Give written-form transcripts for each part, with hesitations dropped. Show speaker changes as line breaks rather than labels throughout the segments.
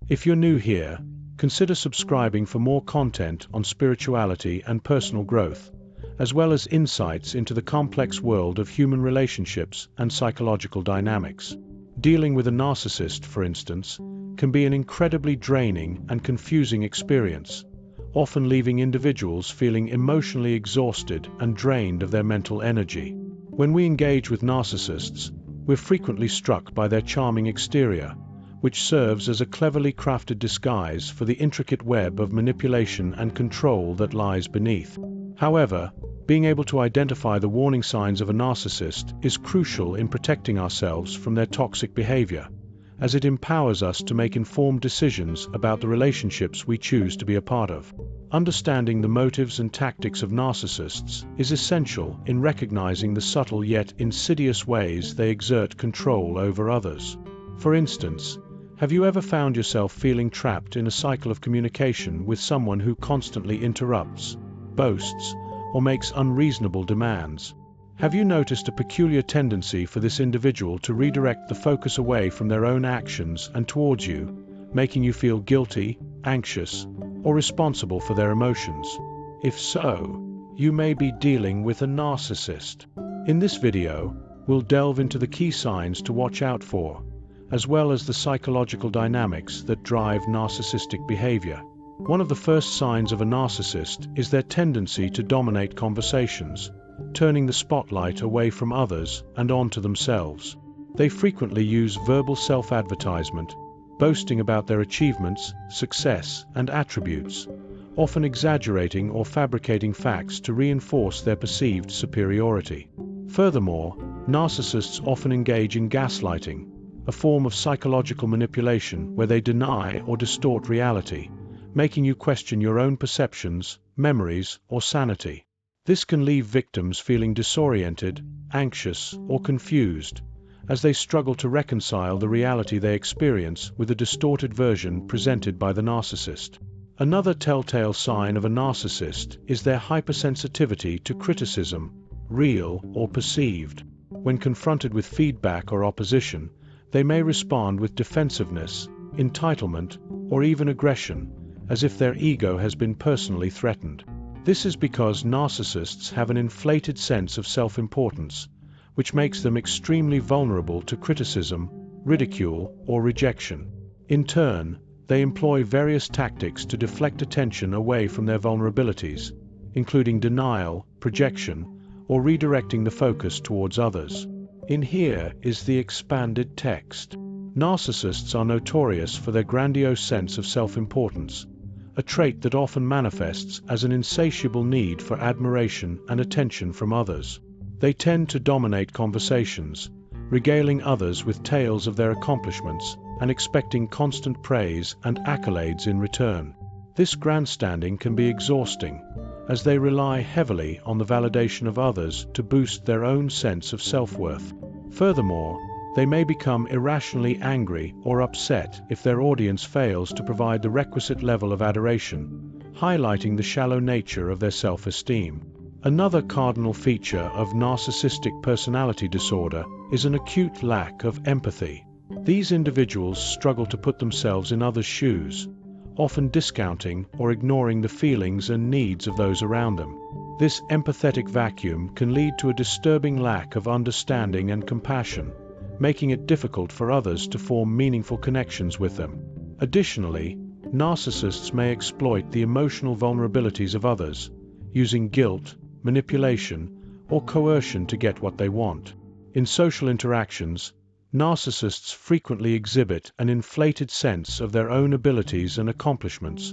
If you're new here, consider subscribing for more content on spirituality and personal growth, as well as insights into the complex world of human relationships and psychological dynamics. Dealing with a narcissist, for instance, can be an incredibly draining and confusing experience, often leaving individuals feeling emotionally exhausted and drained of their mental energy. When we engage with narcissists, we're frequently struck by their charming exterior, which serves as a cleverly crafted disguise for the intricate web of manipulation and control that lies beneath. However, being able to identify the warning signs of a narcissist is crucial in protecting ourselves from their toxic behavior, as it empowers us to make informed decisions about the relationships we choose to be a part of. Understanding the motives and tactics of narcissists is essential in recognizing the subtle yet insidious ways they exert control over others. For instance, have you ever found yourself feeling trapped in a cycle of communication with someone who constantly interrupts, boasts, or makes unreasonable demands? Have you noticed a peculiar tendency for this individual to redirect the focus away from their own actions and towards you, making you feel guilty, anxious, or responsible for their emotions? If so, you may be dealing with a narcissist. In this video, we'll delve into the key signs to watch out for, as well as the psychological dynamics that drive narcissistic behavior. One of the first signs of a narcissist is their tendency to dominate conversations, turning the spotlight away from others and onto themselves. They frequently use verbal self-advertisement, boasting about their achievements, success, and attributes, often exaggerating or fabricating facts to reinforce their perceived superiority. Furthermore, narcissists often engage in gaslighting, a form of psychological manipulation where they deny or distort reality, making you question your own perceptions, memories, or sanity. This can leave victims feeling disoriented, anxious, or confused, as they struggle to reconcile the reality they experience with the distorted version presented by the narcissist. Another telltale sign of a narcissist is their hypersensitivity to criticism, real or perceived. When confronted with feedback or opposition, they may respond with defensiveness, entitlement, or even aggression, as if their ego has been personally threatened. This is because narcissists have an inflated sense of self-importance, which makes them extremely vulnerable to criticism, ridicule, or rejection. In turn, they employ various tactics to deflect attention away from their vulnerabilities, including denial, projection, or redirecting the focus towards others. In here is the expanded text. Narcissists are notorious for their grandiose sense of self-importance, a trait that often manifests as an insatiable need for admiration and attention from others. They tend to dominate conversations, regaling others with tales of their accomplishments and expecting constant praise and accolades in return. This grandstanding can be exhausting, as they rely heavily on the validation of others to boost their own sense of self-worth. Furthermore, they may become irrationally angry or upset if their audience fails to provide the requisite level of adoration, highlighting the shallow nature of their self-esteem. Another cardinal feature of narcissistic personality disorder is an acute lack of empathy. These individuals struggle to put themselves in others' shoes, often discounting or ignoring the feelings and needs of those around them. This empathetic vacuum can lead to a disturbing lack of understanding and compassion, making it difficult for others to form meaningful connections with them. Additionally, narcissists may exploit the emotional vulnerabilities of others, using guilt, manipulation, or coercion to get what they want. In social interactions, narcissists frequently exhibit an inflated sense of their own abilities and accomplishments,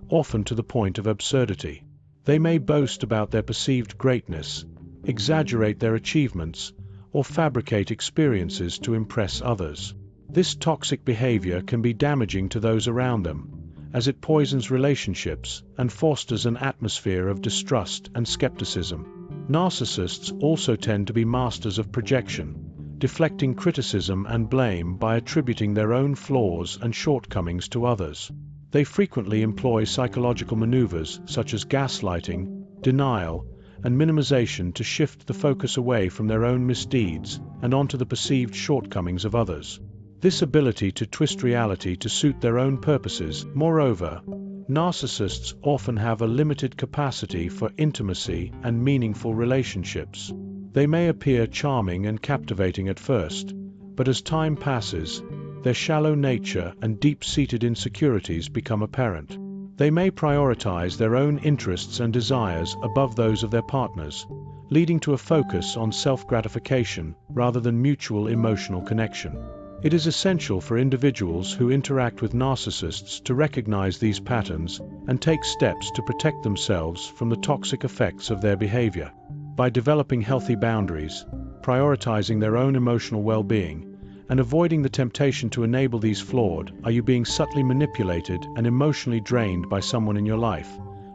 often to the point of absurdity. They may boast about their perceived greatness, exaggerate their achievements, or fabricate experiences to impress others. This toxic behavior can be damaging to those around them, as it poisons relationships and fosters an atmosphere of distrust and skepticism. Narcissists also tend to be masters of projection, deflecting criticism and blame by attributing their own flaws and shortcomings to others. They frequently employ psychological maneuvers such as gaslighting, denial, and minimization to shift the focus away from their own misdeeds and onto the perceived shortcomings of others. this ability to twist reality to suit their own purposes. Moreover, narcissists often have a limited capacity for intimacy and meaningful relationships. They may appear charming and captivating at first, but as time passes, their shallow nature and deep-seated insecurities become apparent. They may prioritize their own interests and desires above those of their partners, leading to a focus on self-gratification rather than mutual emotional connection. It is essential for individuals who interact with narcissists to recognize these patterns and take steps to protect themselves from the toxic effects of their behavior. By developing healthy boundaries, prioritizing their own emotional well-being, and avoiding the temptation to enable these flawed, are you being subtly manipulated and emotionally drained by someone in your life,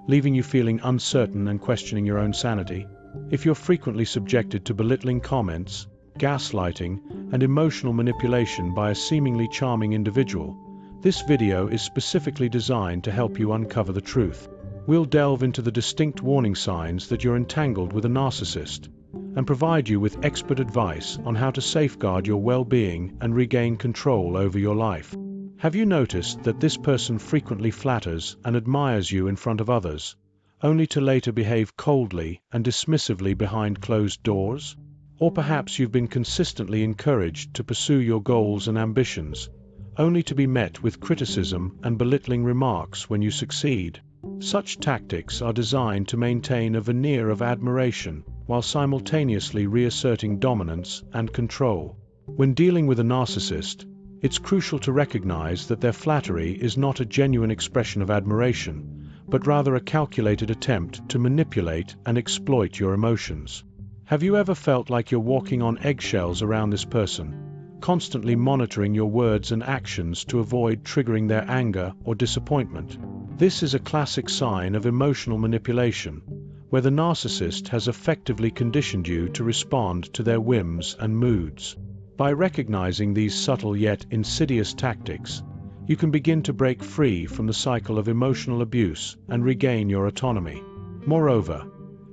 leaving you feeling uncertain and questioning your own sanity? If you're frequently subjected to belittling comments, gaslighting, and emotional manipulation by a seemingly charming individual, this video is specifically designed to help you uncover the truth. We'll delve into the distinct warning signs that you're entangled with a narcissist, and provide you with expert advice on how to safeguard your well-being and regain control over your life. Have you noticed that this person frequently flatters and admires you in front of others, only to later behave coldly and dismissively behind closed doors? Or perhaps you've been consistently encouraged to pursue your goals and ambitions, only to be met with criticism and belittling remarks when you succeed. Such tactics are designed to maintain a veneer of admiration while simultaneously reasserting dominance and control. When dealing with a narcissist, it's crucial to recognize that their flattery is not a genuine expression of admiration, but rather a calculated attempt to manipulate and exploit your emotions. Have you ever felt like you're walking on eggshells around this person, constantly monitoring your words and actions to avoid triggering their anger or disappointment? This is a classic sign of emotional manipulation, where the narcissist has effectively conditioned you to respond to their whims and moods. By recognizing these subtle yet insidious tactics, you can begin to break free from the cycle of emotional abuse and regain your autonomy. Moreover,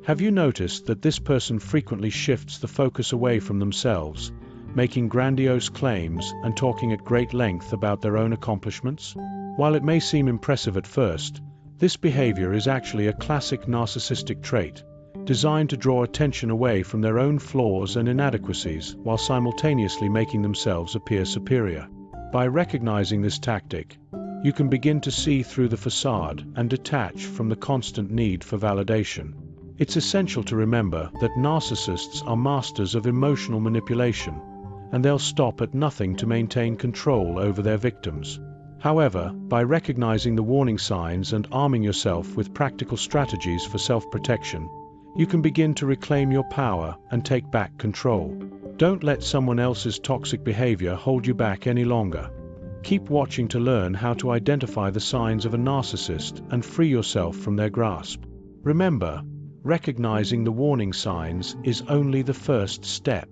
have you noticed that this person frequently shifts the focus away from themselves, making grandiose claims and talking at great length about their own accomplishments? While it may seem impressive at first, this behavior is actually a classic narcissistic trait, designed to draw attention away from their own flaws and inadequacies while simultaneously making themselves appear superior. By recognizing this tactic, you can begin to see through the facade and detach from the constant need for validation. It's essential to remember that narcissists are masters of emotional manipulation, and they'll stop at nothing to maintain control over their victims. However, by recognizing the warning signs and arming yourself with practical strategies for self-protection, you can begin to reclaim your power and take back control. Don't let someone else's toxic behavior hold you back any longer. Keep watching to learn how to identify the signs of a narcissist and free yourself from their grasp. Remember, recognizing the warning signs is only the first step.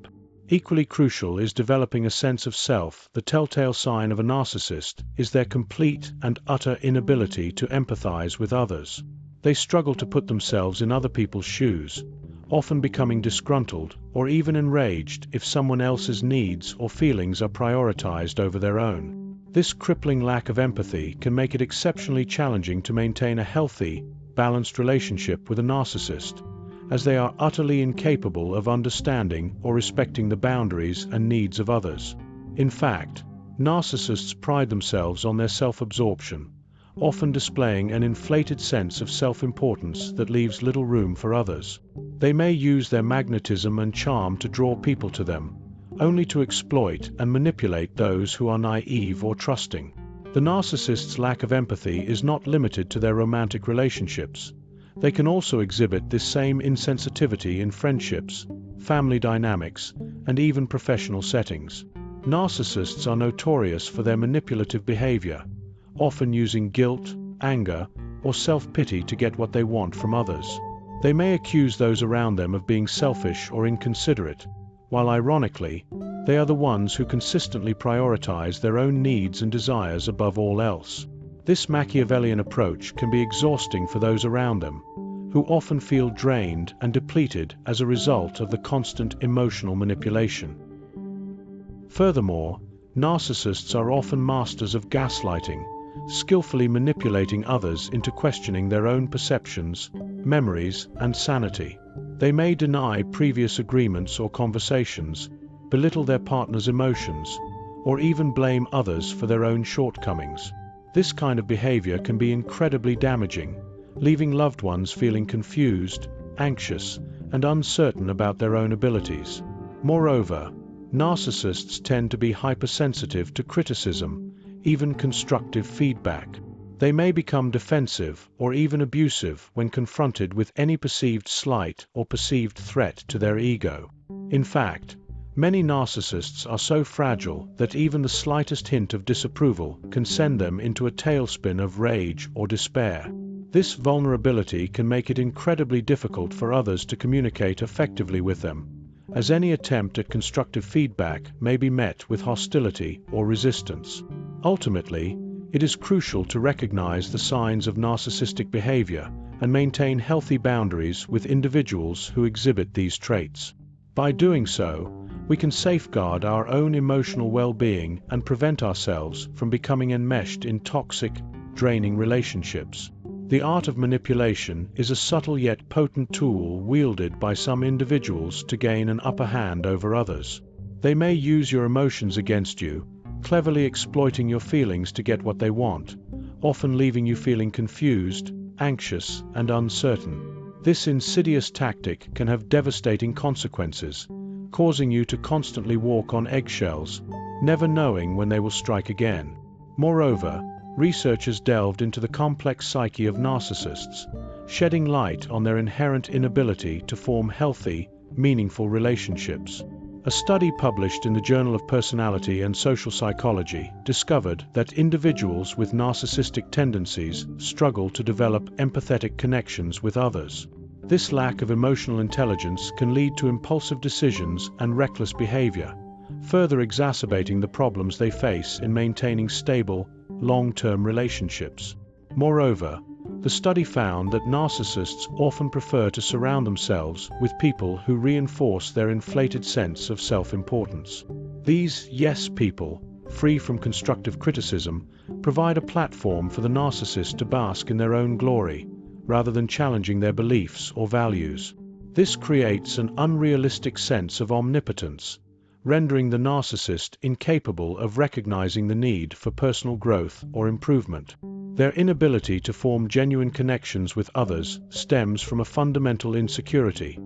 Equally crucial is developing a sense of self. The telltale sign of a narcissist is their complete and utter inability to empathize with others. They struggle to put themselves in other people's shoes, often becoming disgruntled or even enraged if someone else's needs or feelings are prioritized over their own. This crippling lack of empathy can make it exceptionally challenging to maintain a healthy, balanced relationship with a narcissist, as they are utterly incapable of understanding or respecting the boundaries and needs of others. In fact, narcissists pride themselves on their self-absorption, often displaying an inflated sense of self-importance that leaves little room for others. They may use their magnetism and charm to draw people to them, only to exploit and manipulate those who are naive or trusting. The narcissist's lack of empathy is not limited to their romantic relationships. They can also exhibit this same insensitivity in friendships, family dynamics, and even professional settings. Narcissists are notorious for their manipulative behavior, often using guilt, anger, or self-pity to get what they want from others. They may accuse those around them of being selfish or inconsiderate, while ironically, they are the ones who consistently prioritize their own needs and desires above all else. This Machiavellian approach can be exhausting for those around them, who often feel drained and depleted as a result of the constant emotional manipulation. Furthermore, Narcissists are often masters of gaslighting, skillfully manipulating others into questioning their own perceptions, memories, and sanity. They may deny previous agreements or conversations, belittle their partner's emotions, or even blame others for their own shortcomings. This kind of behavior can be incredibly damaging, leaving loved ones feeling confused, anxious, and uncertain about their own abilities. Moreover, narcissists tend to be hypersensitive to criticism, even constructive feedback. They may become defensive or even abusive when confronted with any perceived slight or perceived threat to their ego. In fact, many narcissists are so fragile that even the slightest hint of disapproval can send them into a tailspin of rage or despair. This vulnerability can make it incredibly difficult for others to communicate effectively with them, as any attempt at constructive feedback may be met with hostility or resistance. Ultimately, it is crucial to recognize the signs of narcissistic behavior and maintain healthy boundaries with individuals who exhibit these traits. By doing so, we can safeguard our own emotional well-being and prevent ourselves from becoming enmeshed in toxic, draining relationships. The art of manipulation is a subtle yet potent tool wielded by some individuals to gain an upper hand over others. They may use your emotions against you, cleverly exploiting your feelings to get what they want, often leaving you feeling confused, anxious, and uncertain. This insidious tactic can have devastating consequences, causing you to constantly walk on eggshells, never knowing when they will strike again. Moreover, researchers delved into the complex psyche of narcissists, shedding light on their inherent inability to form healthy, meaningful relationships. A study published in the Journal of Personality and Social Psychology discovered that individuals with narcissistic tendencies struggle to develop empathetic connections with others. This lack of emotional intelligence can lead to impulsive decisions and reckless behavior, further exacerbating the problems they face in maintaining stable, long-term relationships. Moreover, the study found that narcissists often prefer to surround themselves with people who reinforce their inflated sense of self-importance. These yes people, free from constructive criticism, provide a platform for the narcissist to bask in their own glory, rather than challenging their beliefs or values. This creates an unrealistic sense of omnipotence, rendering the narcissist incapable of recognizing the need for personal growth or improvement. Their inability to form genuine connections with others stems from a fundamental insecurity,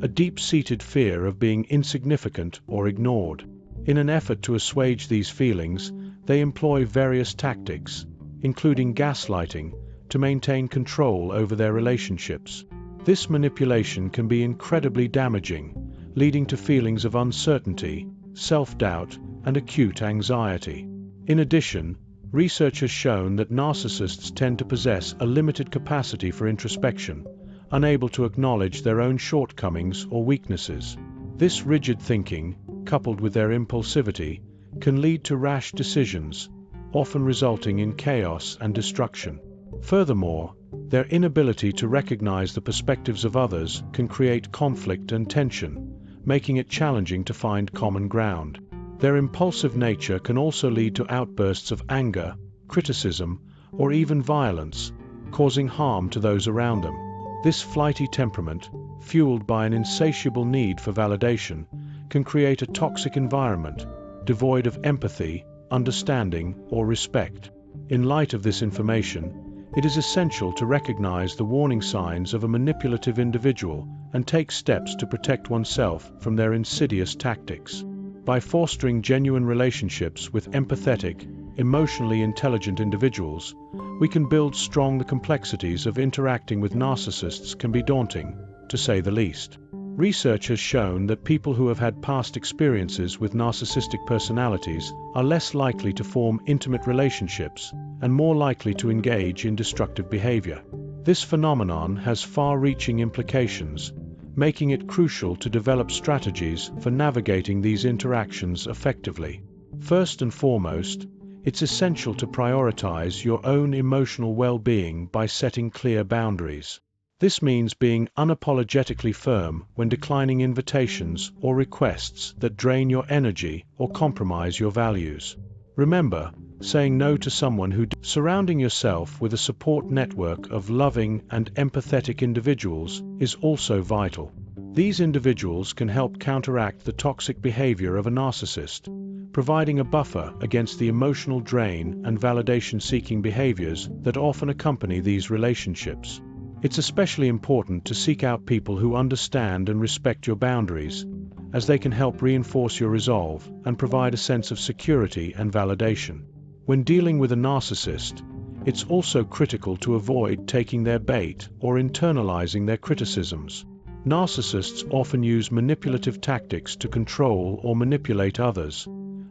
a deep-seated fear of being insignificant or ignored. In an effort to assuage these feelings, they employ various tactics, including gaslighting, to maintain control over their relationships. This manipulation can be incredibly damaging, leading to feelings of uncertainty, self-doubt, and acute anxiety. In addition, research has shown that narcissists tend to possess a limited capacity for introspection, unable to acknowledge their own shortcomings or weaknesses. This rigid thinking, coupled with their impulsivity, can lead to rash decisions, often resulting in chaos and destruction. Furthermore, their inability to recognize the perspectives of others can create conflict and tension, making it challenging to find common ground. Their impulsive nature can also lead to outbursts of anger, criticism, or even violence, causing harm to those around them. This flighty temperament, fueled by an insatiable need for validation, can create a toxic environment, devoid of empathy, understanding, or respect. In light of this information, it is essential to recognize the warning signs of a manipulative individual and take steps to protect oneself from their insidious tactics. By fostering genuine relationships with empathetic, emotionally intelligent individuals, we can build strong. The complexities of interacting with narcissists can be daunting, to say the least. Research has shown that people who have had past experiences with narcissistic personalities are less likely to form intimate relationships and more likely to engage in destructive behavior. This phenomenon has far-reaching implications, making it crucial to develop strategies for navigating these interactions effectively. First and foremost, it's essential to prioritize your own emotional well-being by setting clear boundaries. This means being unapologetically firm when declining invitations or requests that drain your energy or compromise your values. Remember, saying no to someone surrounding yourself with a support network of loving and empathetic individuals is also vital. These individuals can help counteract the toxic behavior of a narcissist, providing a buffer against the emotional drain and validation-seeking behaviors that often accompany these relationships. It's especially important to seek out people who understand and respect your boundaries, as they can help reinforce your resolve and provide a sense of security and validation. When dealing with a narcissist, it's also critical to avoid taking their bait or internalizing their criticisms. Narcissists often use manipulative tactics to control or manipulate others,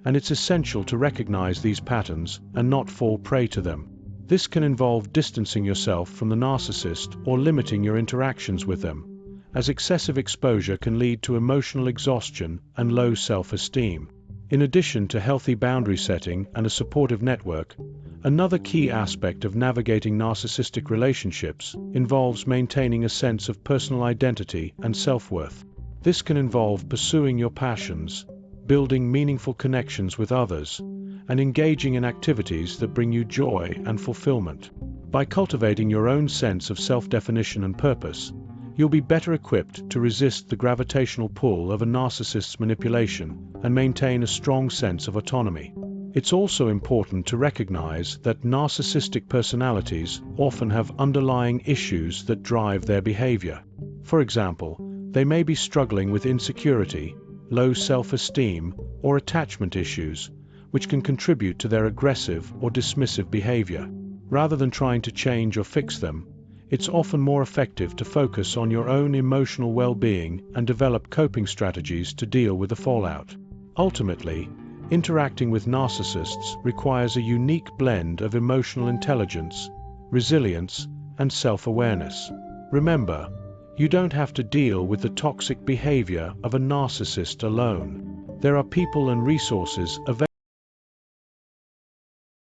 and it's essential to recognize these patterns and not fall prey to them. This can involve distancing yourself from the narcissist or limiting your interactions with them, as excessive exposure can lead to emotional exhaustion and low self-esteem. In addition to healthy boundary setting and a supportive network, another key aspect of navigating narcissistic relationships involves maintaining a sense of personal identity and self-worth. This can involve pursuing your passions, building meaningful connections with others, and engaging in activities that bring you joy and fulfillment. By cultivating your own sense of self-definition and purpose, you'll be better equipped to resist the gravitational pull of a narcissist's manipulation and maintain a strong sense of autonomy. It's also important to recognize that narcissistic personalities often have underlying issues that drive their behavior. For example, they may be struggling with insecurity, low self-esteem, or attachment issues, which can contribute to their aggressive or dismissive behavior. Rather than trying to change or fix them, it's often more effective to focus on your own emotional well-being and develop coping strategies to deal with the fallout. Ultimately, interacting with narcissists requires a unique blend of emotional intelligence, resilience, and self-awareness. Remember, you don't have to deal with the toxic behavior of a narcissist alone. There are people and resources available